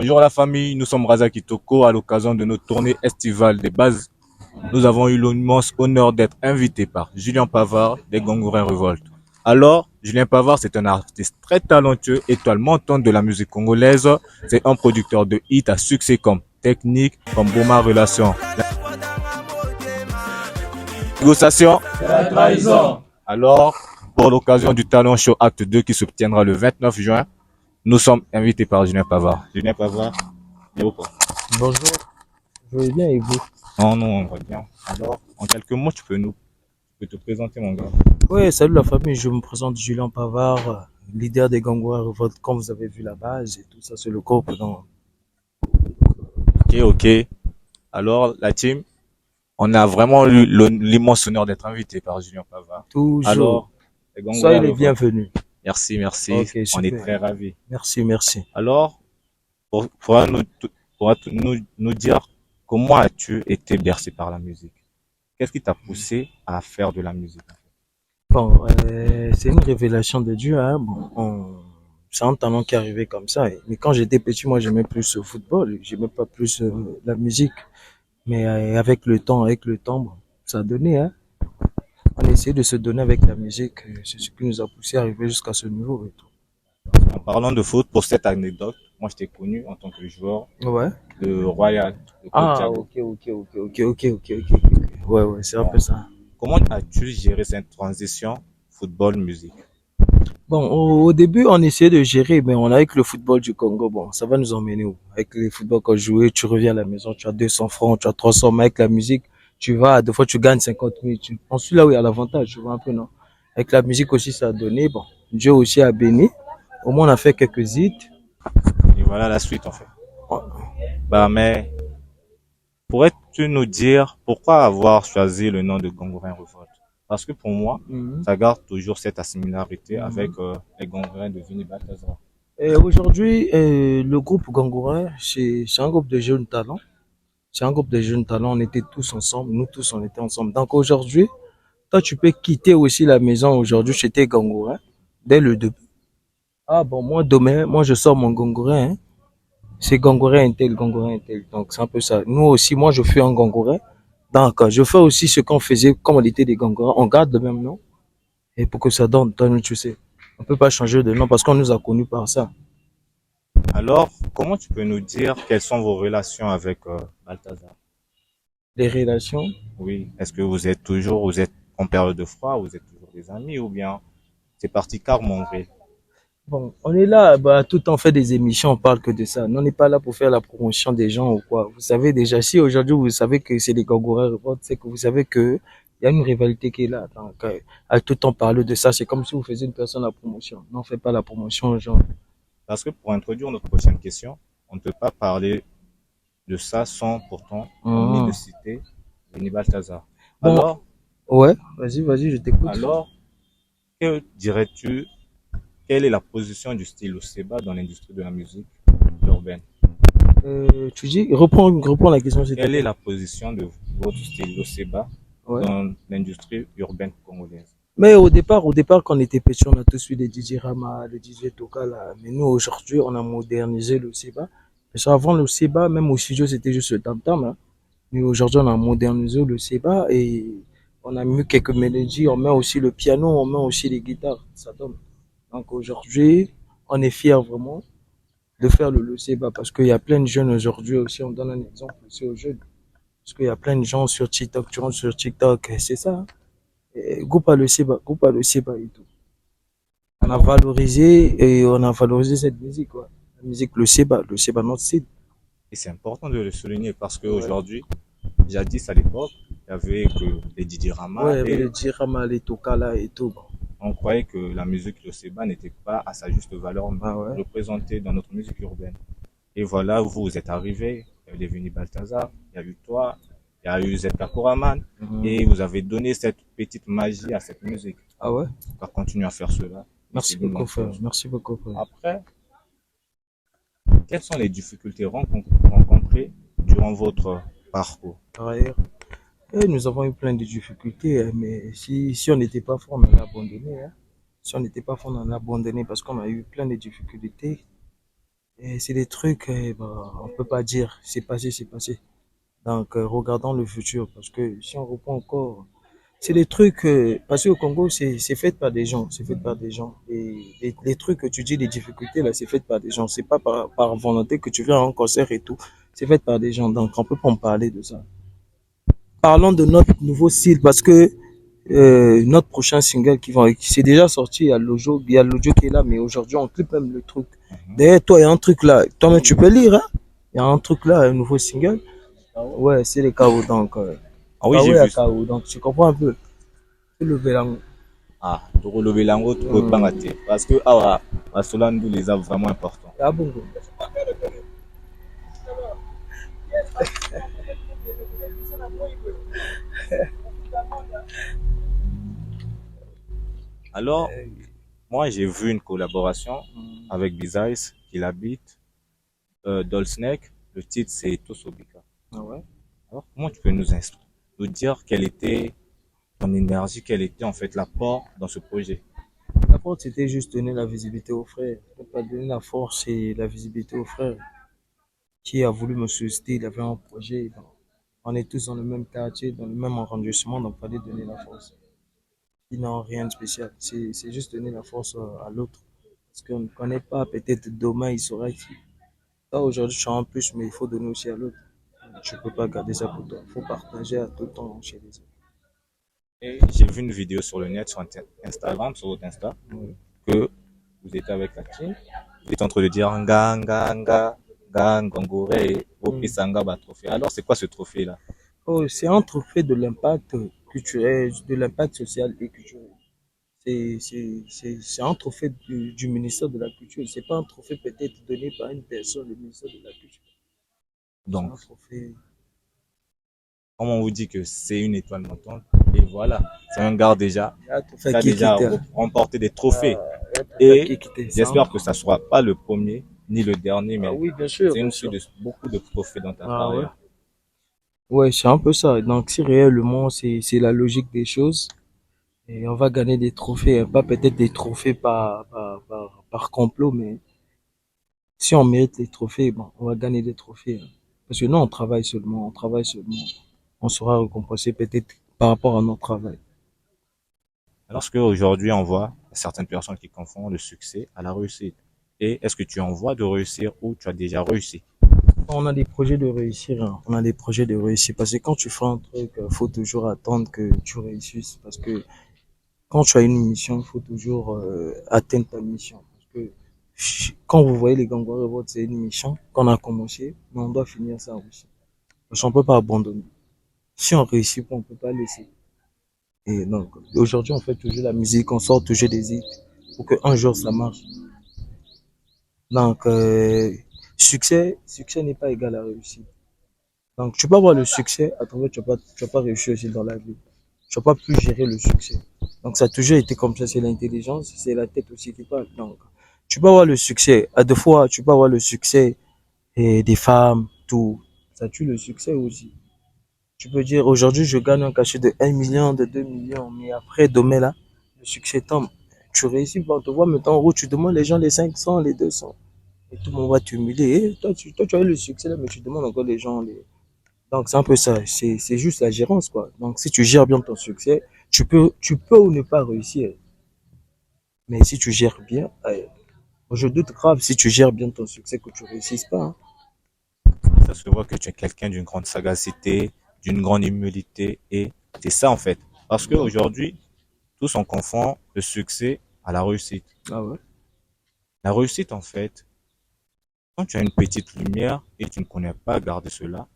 Bonjour la famille, nous sommes Razak Kitoko. À l'occasion de notre tournée estivale des bases, nous avons eu l'immense honneur d'être invités par Julien Pavard des Gangourin Revolt. Alors, Julien Pavard, c'est un artiste très talentueux, étoile montante de la musique congolaise. C'est un producteur de hits à succès comme Technique, comme Boma Relation. Négociation. C'est la trahison. Alors, pour l'occasion du Talent Show Acte 2 qui se tiendra le 29 juin, nous sommes invités par Julien Pavard. Julien Pavard, il est où quoi? Bonjour, je vais bien et vous? Non, non, on va bien. Alors, en quelques mots, tu peux te présenter, mon gars. Oui, salut la famille, je me présente Julien Pavard, leader des Gangouins Revolt, comme vous avez vu la base et tout ça, c'est le groupe. Donc, Ok, ok. Alors, la team, on a vraiment eu l'immense honneur d'être invité par Julien Pavard. toujours, Alors, les Gangouins soyez les Revolt. bienvenus. Merci, merci. Ok, On est super. très ravis. Merci, merci. Alors, pourras-tu nous dire comment as-tu été bercé par la musique? Qu'est-ce qui t'a poussé à faire de la musique? Bon, c'est une révélation de Dieu, hein. Bon, c'est un talent qui est arrivé comme ça. Mais quand j'étais petit, moi, j'aimais plus le football, j'aimais pas plus la musique. Mais avec le temps, bon, ça a donné, hein. On a essayé de se donner avec la musique, c'est ce qui nous a poussé à arriver jusqu'à ce niveau et tout. En parlant de foot, pour cette anecdote, moi je t'ai connu en tant que joueur Ouais. de Royal, de Ah, Cotiago. ok. Ouais, ouais, c'est un peu ça. Comment as-tu géré cette transition football-musique? Bon, au début, on essayait de gérer, mais on avec le football du Congo, bon, ça va nous emmener où? Avec les footballs qu'on jouait, tu reviens à la maison, tu as 200 francs, tu as 300, mais avec la musique, tu vas, des fois, tu gagnes 50 000. On suit là où il y a l'avantage, tu vois un peu, non? Avec la musique aussi, ça a donné, bon, Dieu aussi a béni. Au moins, on a fait quelques hits. Et voilà la suite en fait. Bah mais pourrais-tu nous dire pourquoi avoir choisi le nom de Gangourin Revolt? Parce que pour moi, Mhm. ça garde toujours cette similarité avec Mhm. les Gangourin de Vini Balthazar. Et aujourd'hui, le groupe Gangourin, c'est un groupe de jeunes talents. C'est un groupe de jeunes talents. On était tous ensemble. Nous tous, on était ensemble. Donc aujourd'hui, toi, tu peux quitter aussi la maison aujourd'hui chez tes Gangourin dès le début. Ah bon, moi, demain, moi, je sors mon Gangourin, hein. C'est Gangourin Intel, Gangourin Intel. Donc, c'est un peu ça. Nous aussi, moi, je fais un Gangourin. Donc, je fais aussi ce qu'on faisait comme on était des Gangourins. On garde le même nom. Et pour que ça donne, toi, tu sais. On peut pas changer de nom parce qu'on nous a connus par ça. Alors, comment tu peux nous dire quelles sont vos relations avec Balthazar? Les relations. Oui, est-ce que vous êtes en période de froid, vous êtes toujours des amis ou bien c'est parti car mon vrai? Bon, on est là, bah, tout le temps fait des émissions, on parle que de ça. Nous, on n'est pas là pour faire la promotion des gens ou quoi. Vous savez déjà, si aujourd'hui vous savez que c'est les Gangourins, c'est que vous savez que il y a une rivalité qui est là. Donc, à tout le temps parler de ça, c'est comme si vous faisiez une personne la promotion. Non, on fait pas la promotion aux gens. Parce que pour introduire notre prochaine question, on ne peut pas parler de ça sans pourtant omis de Mhm. citer Denis Balthazar. Bon, Alors, ouais, vas-y, je t'écoute. alors, que dirais-tu, quelle est la position du style Oseba dans l'industrie de la musique urbaine? Tu dis, reprends la question, s'il te Quelle est plaît. la position de votre style Oseba Ouais. dans l'industrie urbaine congolaise? Mais au départ, quand on était petit, on a tous eu les DJ Rama, les DJ Toka, là. Mais nous, aujourd'hui, on a modernisé le Seba. Parce qu'avant, le Seba, même au studio, c'était juste le tam-tam, hein. Mais aujourd'hui, on a modernisé le Seba et on a mis quelques mélodies. On met aussi le piano, on met aussi les guitares. Ça donne. Donc aujourd'hui, on est fiers vraiment de faire le Seba parce qu'il y a plein de jeunes aujourd'hui aussi. On donne un exemple aussi aux jeunes. Parce qu'il y a plein de gens sur TikTok, tu rentres sur TikTok, c'est ça, hein. Groupe à le Seba et tout. Alors, On a valorisé cette musique, quoi. La musique, le Seba, notre site. et c'est important de le souligner parce Ouais. qu'aujourd'hui, jadis à l'époque, il y avait que les Didi Rama Ouais, il y avait et le Dirama, les Tokala et tout. Bon. on croyait que la musique Yoseba n'était pas à sa juste valeur Ah ouais. représentée dans notre musique urbaine. Et voilà, vous êtes arrivé, il y a eu Balthazar, il y a eu toi, il y a eu Zeta Koraman, Mhm. et vous avez donné cette petite magie à cette musique. Ah ouais. On va continuer à faire cela, et c'est Merci une beaucoup, bonne frère. chose. Merci beaucoup, frère. Après, quelles sont les difficultés rencontrées durant votre parcours? Par ailleurs, nous avons eu plein de difficultés, hein, mais si on n'était pas fort, on allait abandonner, hein. Si on n'était pas fort, on allait abandonner parce qu'on a eu plein de difficultés. Et c'est des trucs, on peut pas dire, c'est passé, c'est passé. Donc, regardons le futur, parce que si on reprend encore, c'est des trucs, parce qu'au Congo, c'est fait par des gens, c'est fait par des gens. Et les trucs que tu dis, les difficultés, là, c'est fait par des gens. C'est pas par volonté que tu viens à un concert et tout. C'est fait par des gens. Donc, on peut pas en parler de ça. Parlons de notre nouveau style, parce que notre prochain single qui c'est déjà sorti, il y a l'audio qui est là, mais aujourd'hui, on clip même le truc. Derrière toi, il y a un truc là. Toi-même, tu peux lire, hein? Il y a un truc là, un nouveau single. Ouais, c'est les KO, donc, Ah oui, j'ai KO et à vu ça. KO, donc tu comprends un peu. Tu le verras. Ah, tokoloba lango tokoyebanga te parce que awa basola ndulu eza vraiment important. Ah bon? Alors, moi j'ai vu une collaboration avec Bizice, qu'il habite, Dolsnake. Le titre c'est Tosobika. Ah ouais? Alors, comment tu peux nous dire quelle était ton énergie, quel était en fait l'apport dans ce projet? La force, c'était juste donner la visibilité aux frères. Ne pas donner la force et la visibilité aux frères. Qui a voulu me solliciter, il avait un projet. Donc, on est tous dans le même quartier, dans le même arrondissement, donc il fallait donner la force. Ils n'ont rien de spécial. C'est juste donner la force à l'autre. Parce qu'on ne connaît pas, peut-être demain il sera qui. Là, aujourd'hui, je suis en plus, mais il faut donner aussi à l'autre. Tu ne peux pas garder ça pour toi. Il faut partager à tout le temps chez les autres. Et j'ai vu une vidéo sur le net, sur Instagram, sur votre Insta, Oui. que vous étiez avec la team, vous êtes en train de dire nga nga nga nga ngongore et opisanga ba trophée. Alors c'est quoi ce trophée là? Oh, c'est un trophée de l'impact culturel, de l'impact social et culturel. C'est un trophée du ministère de la Culture. C'est pas un trophée peut-être donné par une personne, le ministère de la Culture. C'est Donc, un trophée. comme on vous dit que c'est une étoile montante, et voilà, c'est un gars déjà Il y a un trophée qui a qui déjà quitte. remporté des trophées. Il y a un trophée Et qui quitte. j'espère que ça ne sera pas le premier ni le dernier, Ah mais oui, bien sûr, c'est bien une sûr. suite de beaucoup de trophées dans ta Ah ouais. carrière. Ouais, c'est un peu ça. Donc, si réellement c'est la logique des choses, et on va gagner des trophées, hein, pas peut-être des trophées par complot, mais si on mérite les trophées, bon, on va gagner des trophées, hein. Parce que nous, on travaille seulement. On sera récompensé peut-être par rapport à notre travail. Alors qu'aujourd'hui, on voit certaines personnes qui confondent le succès à la réussite. Et est-ce que tu en vois de réussir ou tu as déjà réussi? On a des projets de réussir, hein. On a des projets de réussir. Parce que quand tu fais un truc, faut toujours attendre que tu réussisses. Parce que quand tu as une mission, il faut toujours atteindre ta mission. Parce que quand vous voyez les Gangouara Revolt, c'est une mission qu'on a commencé, mais on doit finir ça aussi. Parce qu'on peut pas abandonner. Si on réussit pas, on peut pas laisser. Et donc, aujourd'hui, on fait toujours la musique, on sort toujours des hits pour qu'un jour ça marche. Donc, succès n'est pas égal à réussite. Donc, tu peux avoir le succès, à travers, tu vas pas réussir aussi dans la vie. Tu vas pas plus gérer le succès. Donc, ça a toujours été comme ça, c'est l'intelligence, c'est la tête aussi qui parle. Donc, tu peux avoir le succès. À deux fois, tu peux avoir le succès et des femmes, tout. Ça tue le succès aussi. Tu peux dire, aujourd'hui, je gagne un cachet de 1 million, de 2 millions, mais après, demain, là, le succès tombe. Tu réussis pas, on te voit maintenant en route, tu demandes les gens les 500, les 200. Et tout le monde va t'humilier. Et toi, tu as eu le succès là, mais tu demandes encore les gens. Donc, c'est un peu ça. C'est juste la gérance, quoi. Donc, si tu gères bien ton succès, tu peux ou ne pas réussir. Mais si tu gères bien, je doute grave si tu gères bien ton succès que tu réussisses pas, hein. Ça se voit que tu es quelqu'un d'une grande sagacité, d'une grande humilité, et c'est ça en fait. Parce qu'aujourd'hui, tous on confond le succès à la réussite. Ah ouais. La réussite en fait, quand tu as une petite lumière et tu ne connais pas garder cela,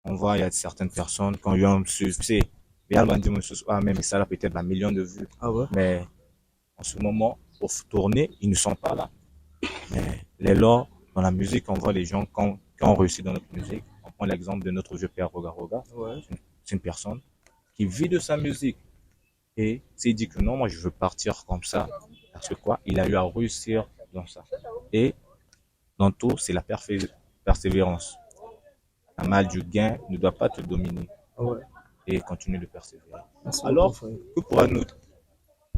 on voit il y a certaines personnes qui ont eu un succès. Même ça a peut-être un million de vues. Ah ouais. Mais en ce moment, pour tourner, ils ne sont pas là. Mais les lors, dans la musique, on voit les gens qui ont réussi dans notre musique. On prend l'exemple de notre vieux père Roga Roga. Ouais. C'est une personne qui vit de sa musique. Et s'il dit que non, moi je veux partir comme ça, parce que quoi, il a eu à réussir dans ça. Et dans tout, c'est la persévérance. La mal du gain ne doit pas te dominer Ah ouais. et continue de persévérer. Merci beaucoup, Alors, frère. que pourra-nous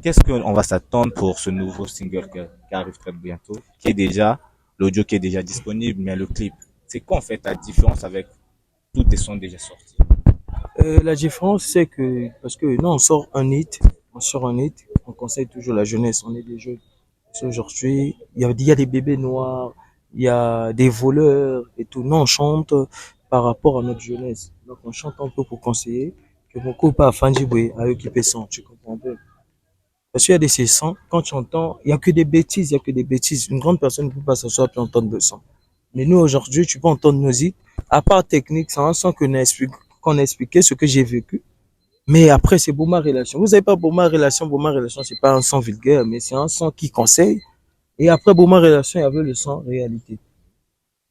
qu'est-ce qu'on va s'attendre pour ce nouveau single qui arrive très bientôt, qui est déjà l'audio qui est déjà disponible, mais le clip. C'est quoi en fait la différence avec tous tes sons déjà sortis? La différence, c'est que, parce que nous, on sort un hit, on conseille toujours la jeunesse, on est des jeunes. Aujourd'hui, il y a des bébés noirs, il y a des voleurs et tout. Nous, on chante par rapport à notre jeunesse. Donc, on chante un peu pour conseiller que mon copain a Fandjibwe a occupé son, tu comprends un peu? Parce qu'il y a des ces sons, quand tu entends, il y a que des bêtises, il y a que des bêtises. Une grande personne ne peut pas s'asseoir et entendre le son. Mais nous, aujourd'hui, tu peux entendre nos hits. À part technique, c'est un son qu'on a expliqué ce que j'ai vécu. Mais après, c'est Boma Relation. Vous savez pas Boma Relation, c'est pas un son vulgaire, mais c'est un son qui conseille. Et après Boma Relation, il y avait le son Réalité.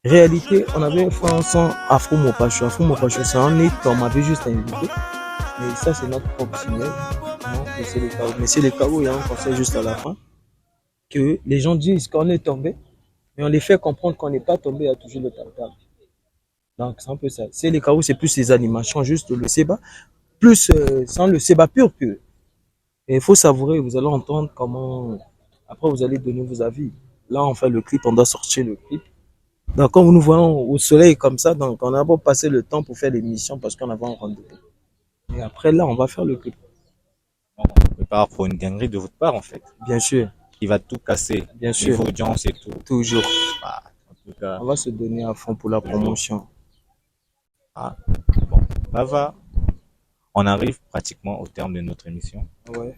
Réalité, on avait fait un son Afro Mopacho. Afro Mopacho, c'est un hit qu'on m'avait juste invité. Mais ça, c'est notre propre signal. Non, mais c'est les chaos. Mais c'est les chaos, il y a un conseil juste à la fin. Que les gens disent qu'on est tombé, mais on les fait comprendre qu'on n'est pas tombé à toujours le tartare. Donc, c'est un peu ça. C'est les chaos, c'est plus les animations, juste le Seba. Plus sans le Seba pur. Et il faut savourer, vous allez entendre comment. Après, vous allez donner vos avis. Là, on fait le clip, on doit sortir le clip. Donc, comme nous voyons au soleil comme ça, donc on a pas passé le temps pour faire l'émission parce qu'on avait un rendez-vous. Et après, là, on va faire le clip. On prépare pour une dinguerie de votre part en fait. Bien sûr. Qui va tout casser. Bien sûr. Niveau audience et tout. Toujours. Ah, en tout cas. On va se donner à fond pour la promotion. Ah, bon. Bava. On arrive pratiquement au terme de notre émission. Ouais.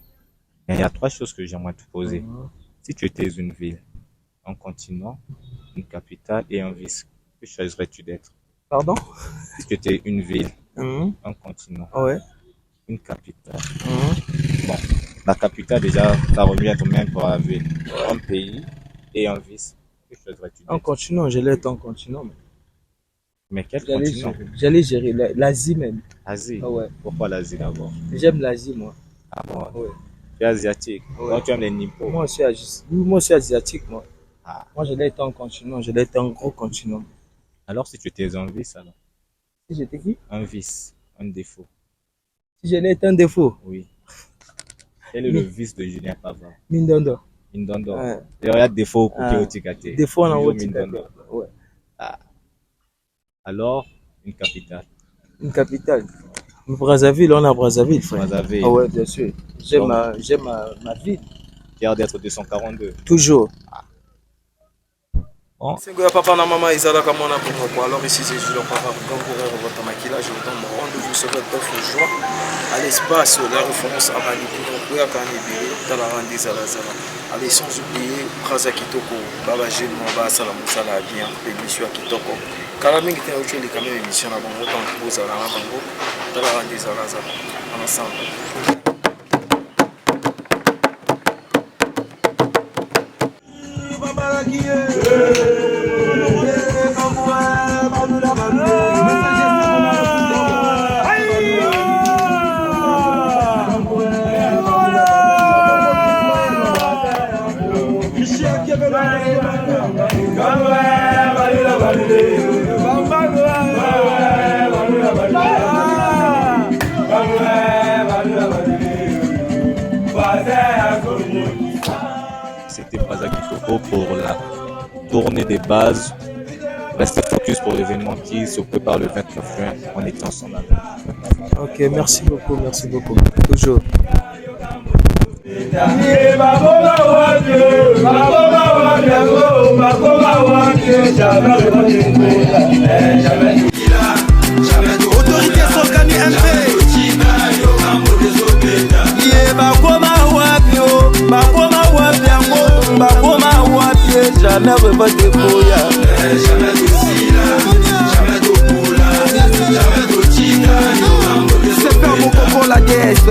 Mais il y a 3 choses que j'aimerais te poser. Si tu étais une ville, un continent, une capitale et un vice, que choisirais-tu d'être? Pardon? Si tu étais une ville, un continent, ouais. une capitale. Bon, la capitale déjà, ça revient à combien pour la ville? Un pays et un vice, que choisirais-tu d'être? Un continent, j'allais être un continent. Mais quel continent? J'allais gérer l'Asie même. Asie? Ah ouais. Pourquoi l'Asie d'abord? J'aime l'Asie, moi. Ah bon? Ouais. Tu es asiatique? Ouais. Donc tu aimes les nippos? Moi aussi asiatique, moi. Ah. Moi, j'allais être un continent, j'allais être un gros continent. Alors si tu étais un vice alors? Si j'étais qui? Un vice, un défaut. Si j'allais être un défaut? Oui. Quel est le vice de Julien Pavard? Mindondo. Mindondo. Ouais. Il y a défaut au Otikate. Défaut en Otikate. Ouais. Ah. Alors, une capitale. Une capitale. Brazzaville, on a Brazzaville, frère. Brazzaville. Ah ouais, bien sûr. J'aime ma ville. Fier d'être 242. Toujours. Ah. Bon. Papa na maman ezalaka mwana Kongo. Alors ici c'est Julien Pavard, Gangouré votre maquillage. Je vous donne mon rendez-vous ce 29 juin à l'espace la référence à Malibou. Oya Kanibé dans la rande Zalazala. Allez, sans oublier Braza Kitoko, Baba Jeune, Mamba, Salamoussala, bien, l'émission Kitoko. Kalaming était aujourd'hui quand même émission à Bango, dans le Zala, Bango, dans la rande Zalazala. En ensemble. C'était Braza Kitoko pour la tournée des bases. Restez focus pour l'événement qui se prépare le 29 juin. On est ensemble. Ok, merci beaucoup, merci beaucoup. Toujours. Autorité Sokani MP. Jamais revote Boya. Jamais d'Ossila, jamais d'Opola, jamais d'Otina. C'est faire mon coco la déesse.